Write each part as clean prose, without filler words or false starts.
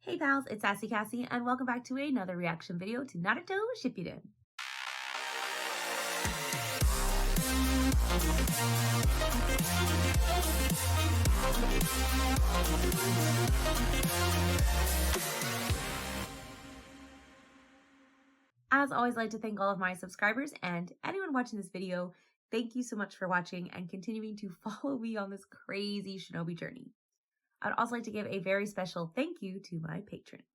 Hey pals, it's Cassie and welcome back to another reaction video to Naruto Shippuden. As always, I'd like to thank all of my subscribers and anyone watching this video. Thank you so much for watching and continuing to follow me on this crazy shinobi journey. I'd also like to give a very special thank you to my patrons.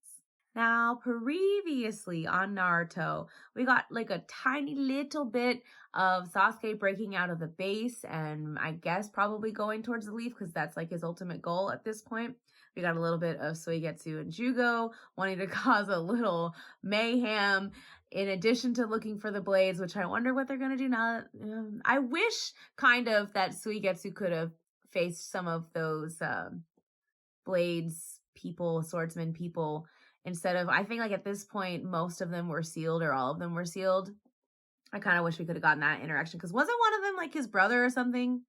Now, previously on Naruto, we got like a tiny little bit of Sasuke breaking out of the base and I guess probably going towards the leaf because that's like his ultimate goal at this point. We got a little bit of Suigetsu and Jugo wanting to cause a little mayhem in addition to looking for the blades, which I wonder what they're going to do now. I wish kind of that Suigetsu could have faced some of those blades people, swordsman people, instead of, I think like at this point, most of them were sealed or all of them were sealed. I kind of wish we could have gotten that interaction because wasn't one of them like his brother or something?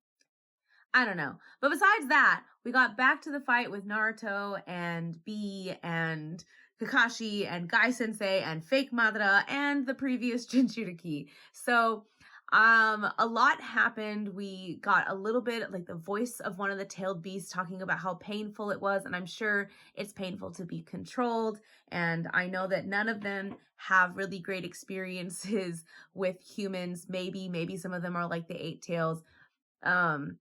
I don't know. But besides that, we got back to the fight with Naruto and Bee and Kakashi and Guy Sensei and Fake Madara and the previous Jinchuriki. So a lot happened. We got a little bit like the voice of one of the tailed beasts talking about how painful it was, and I'm sure it's painful to be controlled, and I know that none of them have really great experiences with humans. Maybe some of them are like the eight tails, but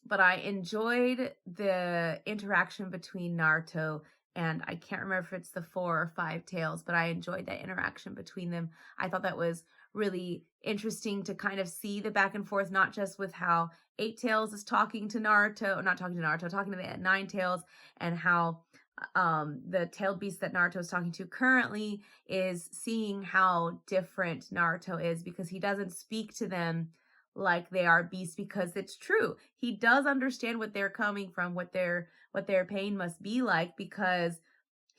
I enjoyed the interaction between Naruto and I can't remember if it's the 4 or 5 tails, but I enjoyed that interaction between them. I thought that was really interesting to kind of see the back and forth, not just with how 8 tails is talking to Naruto, not talking to Naruto, talking to the 9 tails, and how the tailed beast that Naruto is talking to currently is seeing how different Naruto is because he doesn't speak to them like they are beasts, because it's true. He does understand what they're coming from, what their pain must be like, because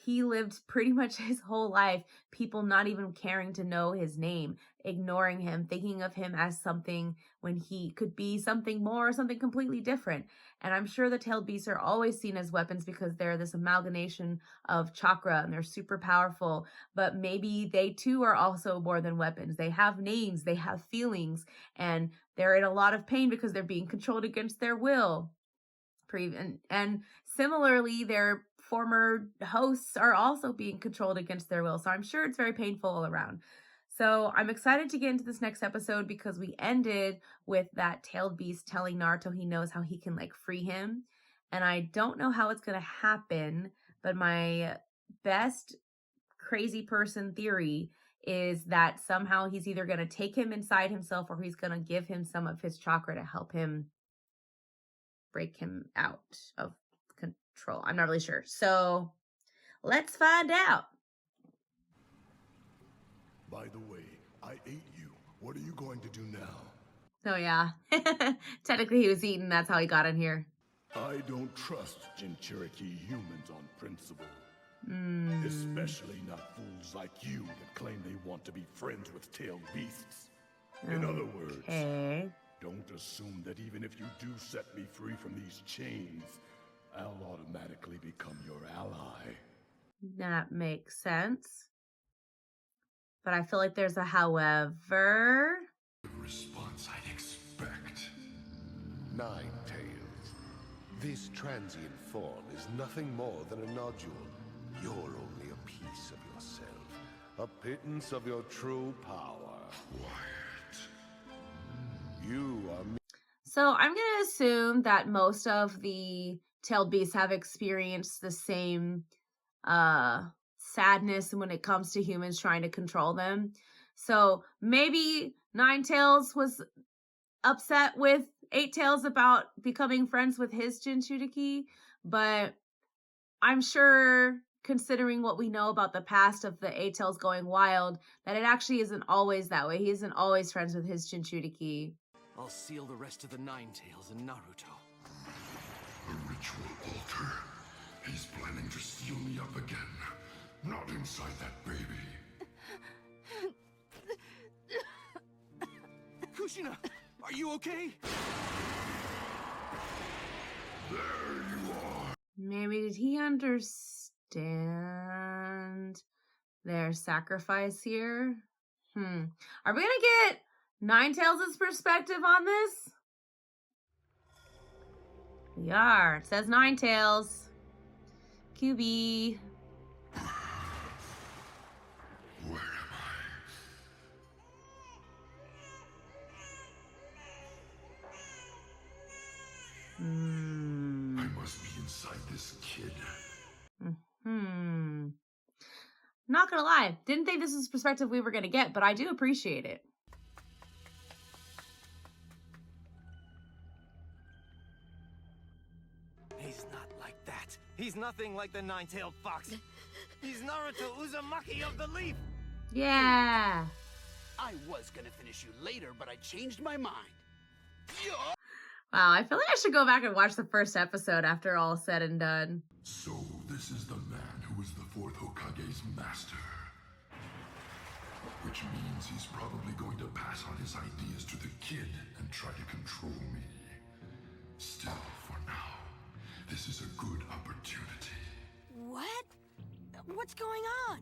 he lived pretty much his whole life, people not even caring to know his name, ignoring him, thinking of him as something when he could be something more or something completely different. And I'm sure the tailed beasts are always seen as weapons because they're this amalgamation of chakra and they're super powerful, but maybe they too are also more than weapons. They have names, they have feelings, and they're in a lot of pain because they're being controlled against their will. And similarly, their former hosts are also being controlled against their will. So I'm sure it's very painful all around. So I'm excited to get into this next episode because we ended with that tailed beast telling Naruto he knows how he can like free him. And I don't know how it's going to happen, but my best crazy person theory is that somehow he's either going to take him inside himself or he's going to give him some of his chakra to help him break him out of control. I'm not really sure. So let's find out. By the way, I ate you. What are you going to do now? Oh yeah. Technically he was eaten. That's how he got in here. I don't trust Jinchuriki humans on principle. Especially not fools like you that claim they want to be friends with tailed beasts. In other words, don't assume that even if you do set me free from these chains, I'll automatically become your ally. That makes sense. But I feel like there's a however. The response I'd expect. 9 tails. This transient form is nothing more than a nodule. You're only a piece of yourself. A pittance of your true power. Quiet. You are me. So I'm going to assume that most of the tailed beasts have experienced the same sadness when it comes to humans trying to control them. So maybe 9 tails was upset with 8 tails about becoming friends with his Jinchuriki, but I'm sure, considering what we know about the past of the 8 tails going wild, that it actually isn't always that way. He isn't always friends with his Jinchuriki. I'll seal the rest of the 9 tails in Naruto. A ritual altar. He's planning to seal me up again. Not inside that baby. Kushina, are you okay? There you are. Maybe did he understand? understand their sacrifice here. Are we gonna get Ninetales' perspective on this? We are. It says Ninetales. QB. Where am I? I must be inside this kid. Not gonna lie, didn't think this was the perspective we were gonna get, but I do appreciate it. He's not like that. He's nothing like the nine-tailed fox. He's Naruto Uzumaki of the Leaf. Yeah. I was gonna finish you later, but I changed my mind. Wow, I feel like I should go back and watch the first episode after all said and done. So this is the man who is the fourth Hokage's master. Which means he's probably going to pass on his ideas to the kid and try to control me. Still, for now, this is a good opportunity. What? What's going on?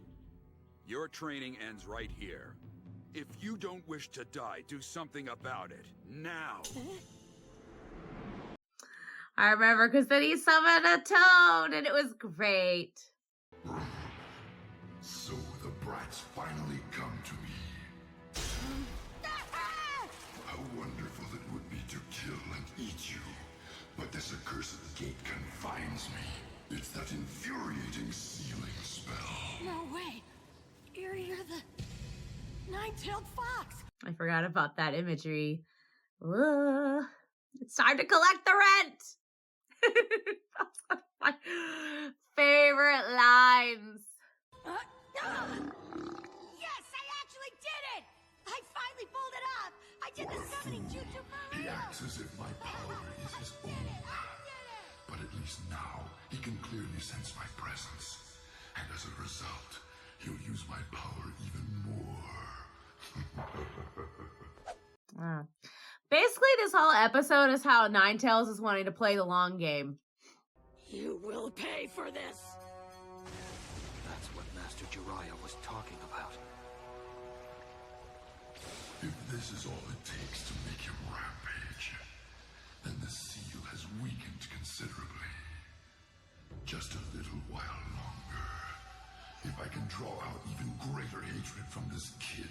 Your training ends right here. If you don't wish to die, do something about it. Now! I remember because then he summoned a toad and it was great. So the brats finally come to me. How wonderful it would be to kill and eat you. But this accursed gate confines me. It's that infuriating sealing spell. No way. You're the nine-tailed fox. I forgot about that imagery. Ugh. It's time to collect the rent. That's one of my favorite lines. Yes, I actually did it! I finally pulled it off! I did the summoning jutsu for He real! acts as if my power is his own. But at least now, he can clearly sense my presence. And as a result, he'll use my power even more. Basically, this whole episode is how Ninetales is wanting to play the long game. You will pay for this! That's what Master Jiraiya was talking about. If this is all it takes to make him rampage, then the seal has weakened considerably. Just a little while longer. If I can draw out even greater hatred from this kid,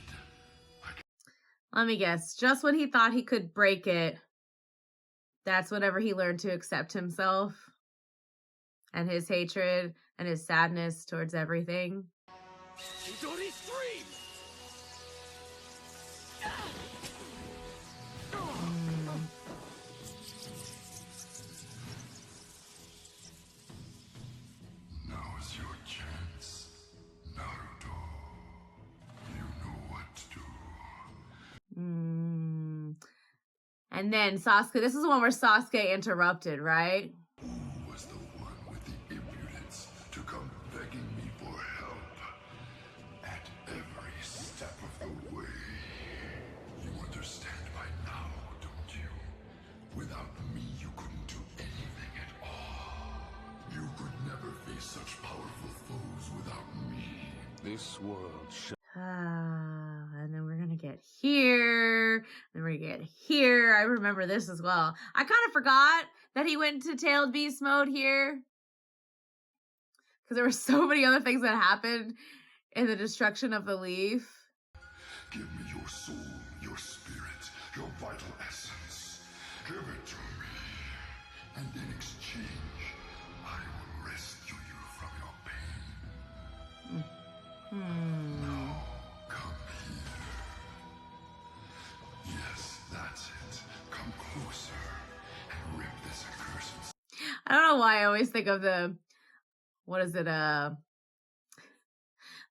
I can... Let me guess. Just when he thought he could break it, that's whenever he learned to accept himself and his hatred and his sadness towards everything. Chidori Stream! Now is your chance, Naruto. You know what to do. And then Sasuke, this is the one where Sasuke interrupted, right? Who was the one with the impudence to come begging me for help at every step of the way? You understand by now, don't you? Without me, you couldn't do anything at all. You could never face such powerful foes without me. This world And then we're gonna get here. Then we're gonna get here. I remember this as well. I kind of forgot that he went into tailed beast mode here. Because there were so many other things that happened in the destruction of the leaf. Give me your soul, your spirit, your vital essence. Give it to me. And in exchange, I will rescue you from your pain. Now, come here. Yes, that's it. Come closer and rip this accursed... I don't know why I always think of the, what is it, the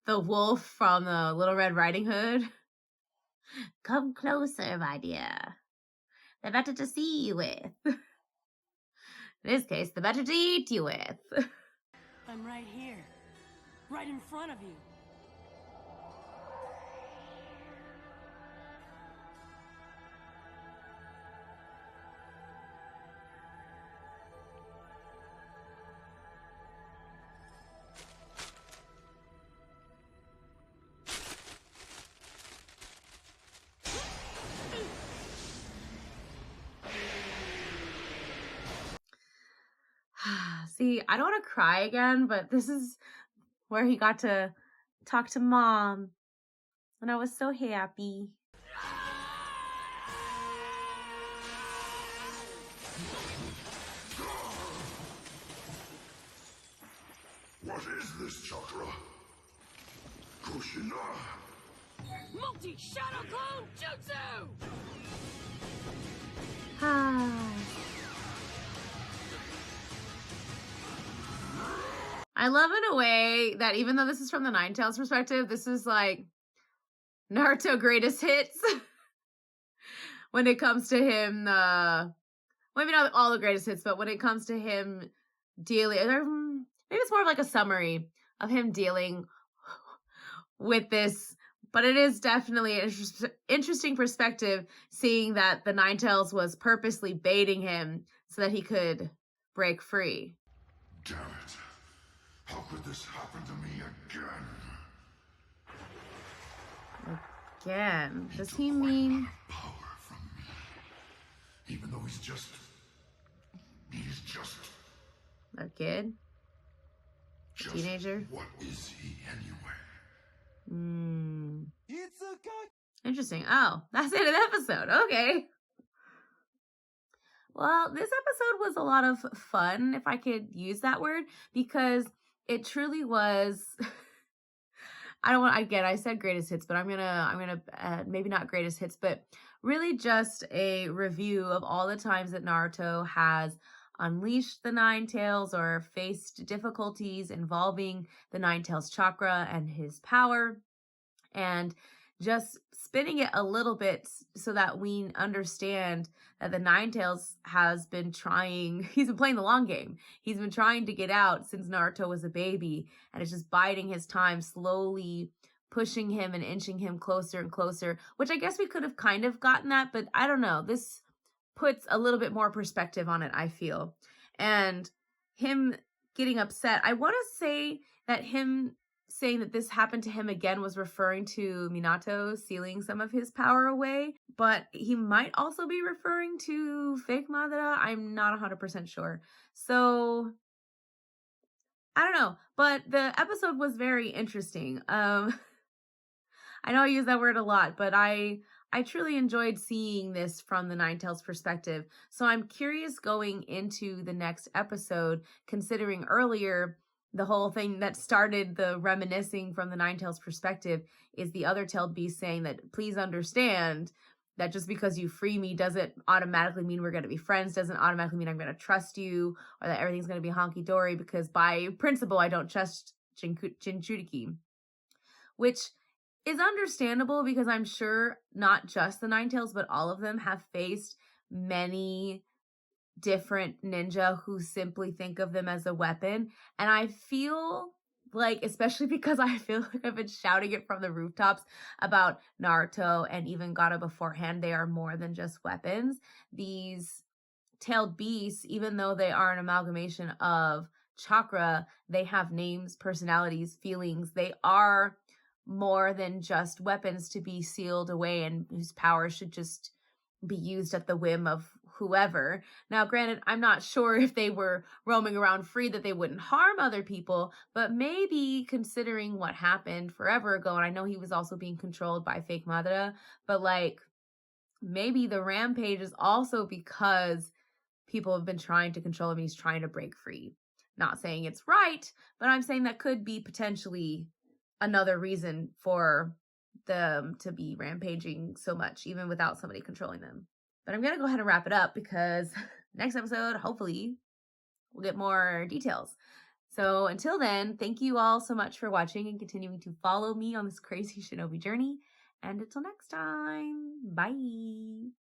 wolf from the Little Red Riding Hood. Come closer, my dear. The better to see you with. In this case, the better to eat you with. I'm right here. Right in front of you. really, I don't want to cry again, but this is where he got to talk to Mom. And I was so happy. What is this chakra? Kushina? Montee Shadow Clone Jutsu! I love in a way that even though this is from the Ninetales perspective, this is like Naruto greatest hits. When it comes to him, maybe not all the greatest hits, but when it comes to him dealing, maybe it's more of like a summary of him dealing with this. But it is definitely an interesting perspective, seeing that the Ninetales was purposely baiting him so that he could break free. Damn it. How could this happen to me again? Again? Does he mean... Power from me. Even though he's just... a kid? Just Teenager? What is he anyway? It's a guy. Interesting. Oh, that's the end of the episode. Okay. Well, this episode was a lot of fun, if I could use that word, because it truly was... I said greatest hits, but I'm gonna maybe not greatest hits, but really just a review of all the times that Naruto has unleashed the Ninetales or faced difficulties involving the Ninetales chakra and his power, and just spinning it a little bit so that we understand that the Ninetales has been trying, he's been playing the long game. He's been trying to get out since Naruto was a baby, and it's just biding his time, slowly pushing him and inching him closer and closer, which I guess we could have kind of gotten that, but I don't know. This puts a little bit more perspective on it, I feel. And him getting upset, I want to say that him saying that this happened to him again was referring to Minato sealing some of his power away, but he might also be referring to fake Madara. I'm not 100% sure. So I don't know, but the episode was very interesting. I know I use that word a lot, but I truly enjoyed seeing this from the Ninetales perspective. So I'm curious going into the next episode, considering earlier the whole thing that started the reminiscing from the Ninetales perspective is the other tailed beast saying that, please understand that just because you free me doesn't automatically mean we're going to be friends, doesn't automatically mean I'm going to trust you, or that everything's going to be honky-dory, because by principle, I don't trust Jinchuriki. Which is understandable, because I'm sure not just the Ninetales, but all of them have faced many different ninja who simply think of them as a weapon. And I feel like, especially because I feel like I've been shouting it from the rooftops about Naruto and even Gaara beforehand, they are more than just weapons. These tailed beasts, even though they are an amalgamation of chakra, they have names, personalities, feelings. They are more than just weapons to be sealed away and whose power should just be used at the whim of whoever. Now, granted, I'm not sure if they were roaming around free that they wouldn't harm other people, but maybe considering what happened forever ago, and I know he was also being controlled by fake Madara, but like maybe the rampage is also because people have been trying to control him and he's trying to break free. Not saying it's right, but I'm saying that could be potentially another reason for them to be rampaging so much, even without somebody controlling them. But I'm going to go ahead and wrap it up, because next episode, hopefully, we'll get more details. So until then, thank you all so much for watching and continuing to follow me on this crazy shinobi journey. And until next time, bye.